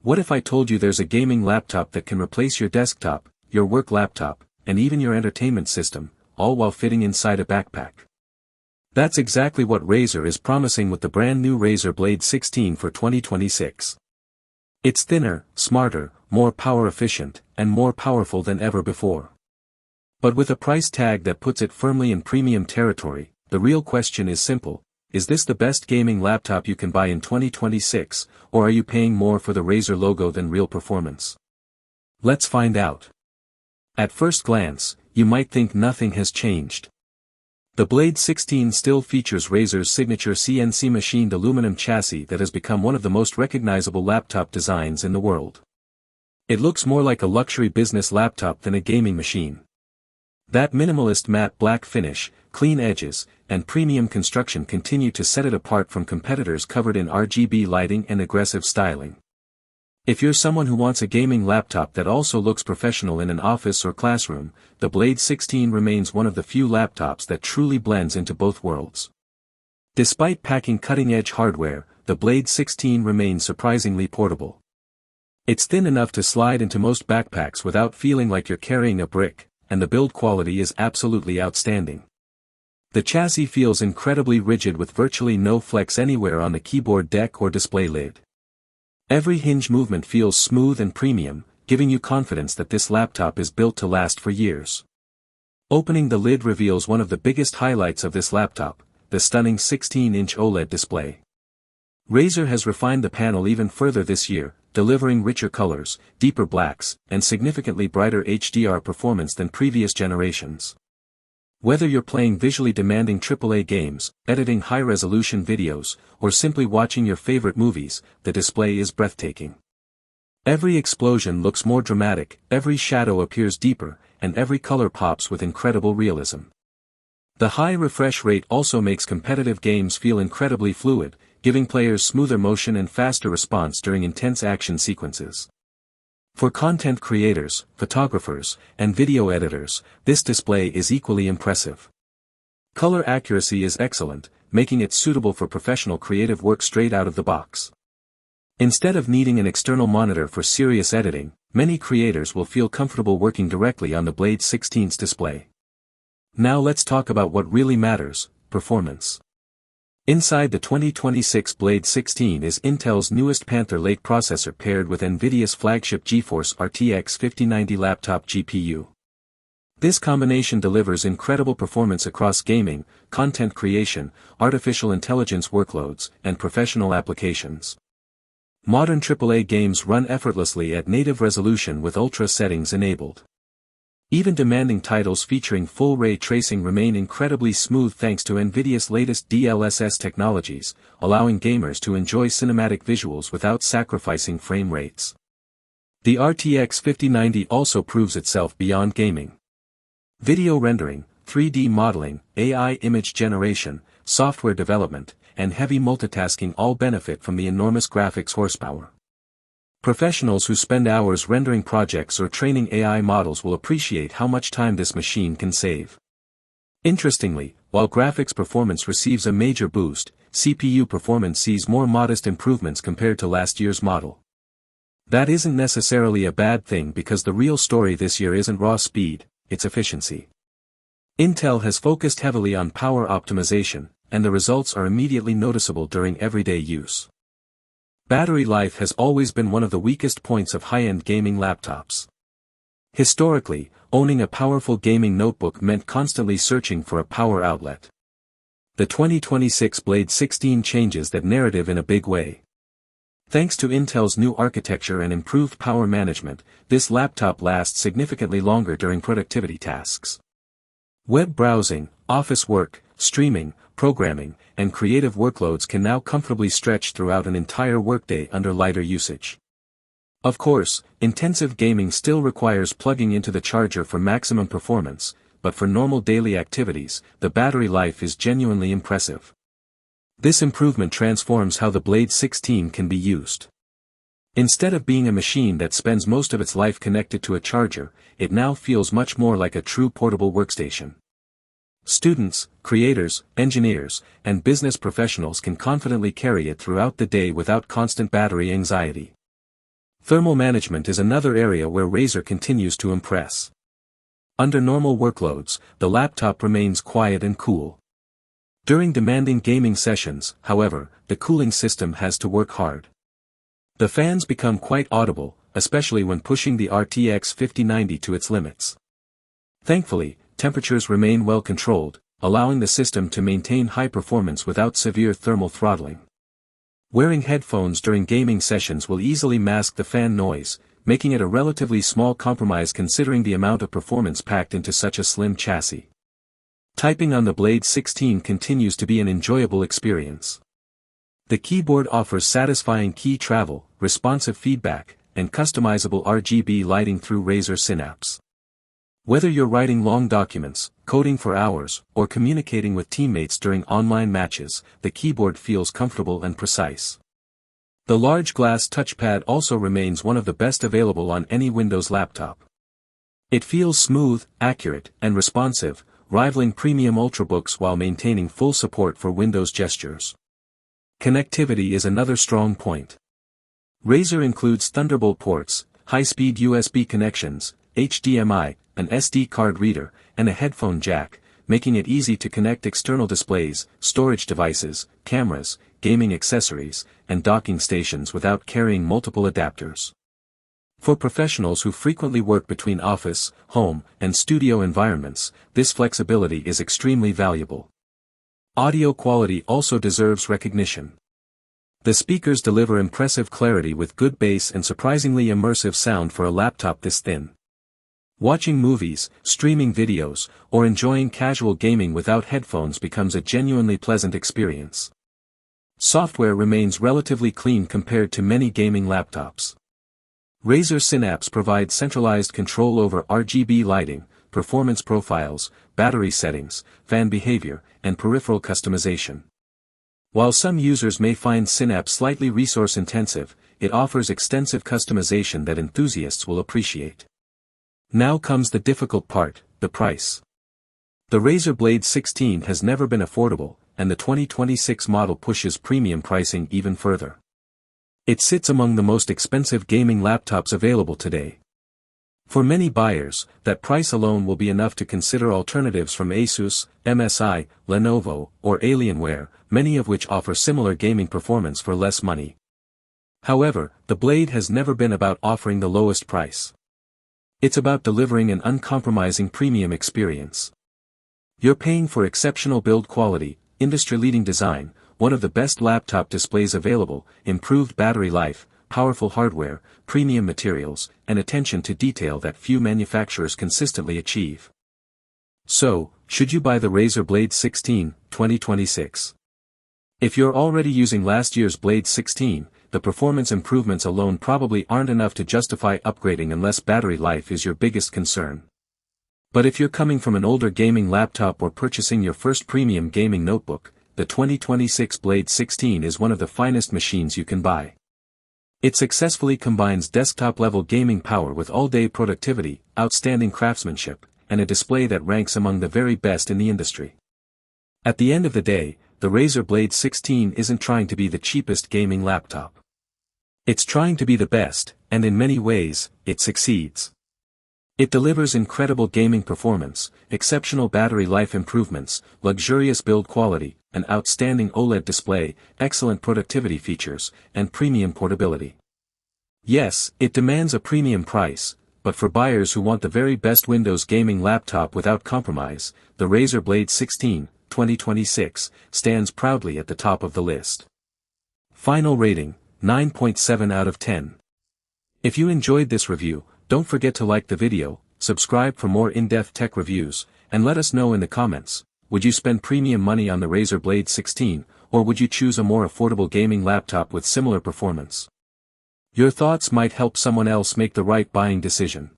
What if I told you there's a gaming laptop that can replace your desktop, your work laptop, and even your entertainment system, all while fitting inside a backpack? That's exactly what Razer is promising with the brand new Razer Blade 16 for 2026. It's thinner, smarter, more power efficient, and more powerful than ever before. But with a price tag that puts it firmly in premium territory, the real question is simple: is this the best gaming laptop you can buy in 2026, or are you paying more for the Razer logo than real performance? Let's find out. At first glance, you might think nothing has changed. The Blade 16 still features Razer's signature CNC machined aluminum chassis that has become one of the most recognizable laptop designs in the world. It looks more like a luxury business laptop than a gaming machine. That minimalist matte black finish, clean edges, and premium construction continue to set it apart from competitors covered in RGB lighting and aggressive styling. If you're someone who wants a gaming laptop that also looks professional in an office or classroom, the Blade 16 remains one of the few laptops that truly blends into both worlds. Despite packing cutting-edge hardware, the Blade 16 remains surprisingly portable. It's thin enough to slide into most backpacks without feeling like you're carrying a brick, and the build quality is absolutely outstanding. The chassis feels incredibly rigid with virtually no flex anywhere on the keyboard deck or display lid. Every hinge movement feels smooth and premium, giving you confidence that this laptop is built to last for years. Opening the lid reveals one of the biggest highlights of this laptop, the stunning 16-inch OLED display. Razer has refined the panel even further this year, delivering richer colors, deeper blacks, and significantly brighter HDR performance than previous generations. Whether you're playing visually demanding AAA games, editing high-resolution videos, or simply watching your favorite movies, the display is breathtaking. Every explosion looks more dramatic, every shadow appears deeper, and every color pops with incredible realism. The high refresh rate also makes competitive games feel incredibly fluid, giving players smoother motion and faster response during intense action sequences. For content creators, photographers, and video editors, this display is equally impressive. Color accuracy is excellent, making it suitable for professional creative work straight out of the box. Instead of needing an external monitor for serious editing, many creators will feel comfortable working directly on the Blade 16's display. Now let's talk about what really matters: performance. Inside the 2026 Blade 16 is Intel's newest Panther Lake processor paired with NVIDIA's flagship GeForce RTX 5090 laptop GPU. This combination delivers incredible performance across gaming, content creation, artificial intelligence workloads, and professional applications. Modern AAA games run effortlessly at native resolution with ultra settings enabled. Even demanding titles featuring full ray tracing remain incredibly smooth thanks to NVIDIA's latest DLSS technologies, allowing gamers to enjoy cinematic visuals without sacrificing frame rates. The RTX 5090 also proves itself beyond gaming. Video rendering, 3D modeling, AI image generation, software development, and heavy multitasking all benefit from the enormous graphics horsepower. Professionals who spend hours rendering projects or training AI models will appreciate how much time this machine can save. Interestingly, while graphics performance receives a major boost, CPU performance sees more modest improvements compared to last year's model. That isn't necessarily a bad thing because the real story this year isn't raw speed, it's efficiency. Intel has focused heavily on power optimization, and the results are immediately noticeable during everyday use. Battery life has always been one of the weakest points of high-end gaming laptops. Historically, owning a powerful gaming notebook meant constantly searching for a power outlet. The 2026 Blade 16 changes that narrative in a big way. Thanks to Intel's new architecture and improved power management, this laptop lasts significantly longer during productivity tasks. Web browsing, office work, streaming, programming, and creative workloads can now comfortably stretch throughout an entire workday under lighter usage. Of course, intensive gaming still requires plugging into the charger for maximum performance, but for normal daily activities, the battery life is genuinely impressive. This improvement transforms how the Blade 16 can be used. Instead of being a machine that spends most of its life connected to a charger, it now feels much more like a true portable workstation. Students, creators, engineers, and business professionals can confidently carry it throughout the day without constant battery anxiety. Thermal management is another area where Razer continues to impress. Under normal workloads, the laptop remains quiet and cool. During demanding gaming sessions, however, the cooling system has to work hard. The fans become quite audible, especially when pushing the RTX 5090 to its limits. Thankfully, temperatures remain well controlled, allowing the system to maintain high performance without severe thermal throttling. Wearing headphones during gaming sessions will easily mask the fan noise, making it a relatively small compromise considering the amount of performance packed into such a slim chassis. Typing on the Blade 16 continues to be an enjoyable experience. The keyboard offers satisfying key travel, responsive feedback, and customizable RGB lighting through Razer Synapse. Whether you're writing long documents, coding for hours, or communicating with teammates during online matches, the keyboard feels comfortable and precise. The large glass touchpad also remains one of the best available on any Windows laptop. It feels smooth, accurate, and responsive, rivaling premium Ultrabooks while maintaining full support for Windows gestures. Connectivity is another strong point. Razer includes Thunderbolt ports, high-speed USB connections, HDMI, an SD card reader, and a headphone jack, making it easy to connect external displays, storage devices, cameras, gaming accessories, and docking stations without carrying multiple adapters. For professionals who frequently work between office, home, and studio environments, this flexibility is extremely valuable. Audio quality also deserves recognition. The speakers deliver impressive clarity with good bass and surprisingly immersive sound for a laptop this thin. Watching movies, streaming videos, or enjoying casual gaming without headphones becomes a genuinely pleasant experience. Software remains relatively clean compared to many gaming laptops. Razer Synapse provides centralized control over RGB lighting, performance profiles, battery settings, fan behavior, and peripheral customization. While some users may find Synapse slightly resource-intensive, it offers extensive customization that enthusiasts will appreciate. Now comes the difficult part, the price. The Razer Blade 16 has never been affordable, and the 2026 model pushes premium pricing even further. It sits among the most expensive gaming laptops available today. For many buyers, that price alone will be enough to consider alternatives from Asus, MSI, Lenovo, or Alienware, many of which offer similar gaming performance for less money. However, the Blade has never been about offering the lowest price. It's about delivering an uncompromising premium experience. You're paying for exceptional build quality, industry-leading design, one of the best laptop displays available, improved battery life, powerful hardware, premium materials, and attention to detail that few manufacturers consistently achieve. So, should you buy the Razer Blade 16, 2026? If you're already using last year's Blade 16, the performance improvements alone probably aren't enough to justify upgrading unless battery life is your biggest concern. But if you're coming from an older gaming laptop or purchasing your first premium gaming notebook, the 2026 Blade 16 is one of the finest machines you can buy. It successfully combines desktop-level gaming power with all-day productivity, outstanding craftsmanship, and a display that ranks among the very best in the industry. At the end of the day, the Razer Blade 16 isn't trying to be the cheapest gaming laptop. It's trying to be the best, and in many ways, it succeeds. It delivers incredible gaming performance, exceptional battery life improvements, luxurious build quality, an outstanding OLED display, excellent productivity features, and premium portability. Yes, it demands a premium price, but for buyers who want the very best Windows gaming laptop without compromise, the Razer Blade 16, 2026, stands proudly at the top of the list. Final rating, 9.7 out of 10. If you enjoyed this review, don't forget to like the video, subscribe for more in-depth tech reviews, and let us know in the comments, would you spend premium money on the Razer Blade 16, or would you choose a more affordable gaming laptop with similar performance? Your thoughts might help someone else make the right buying decision.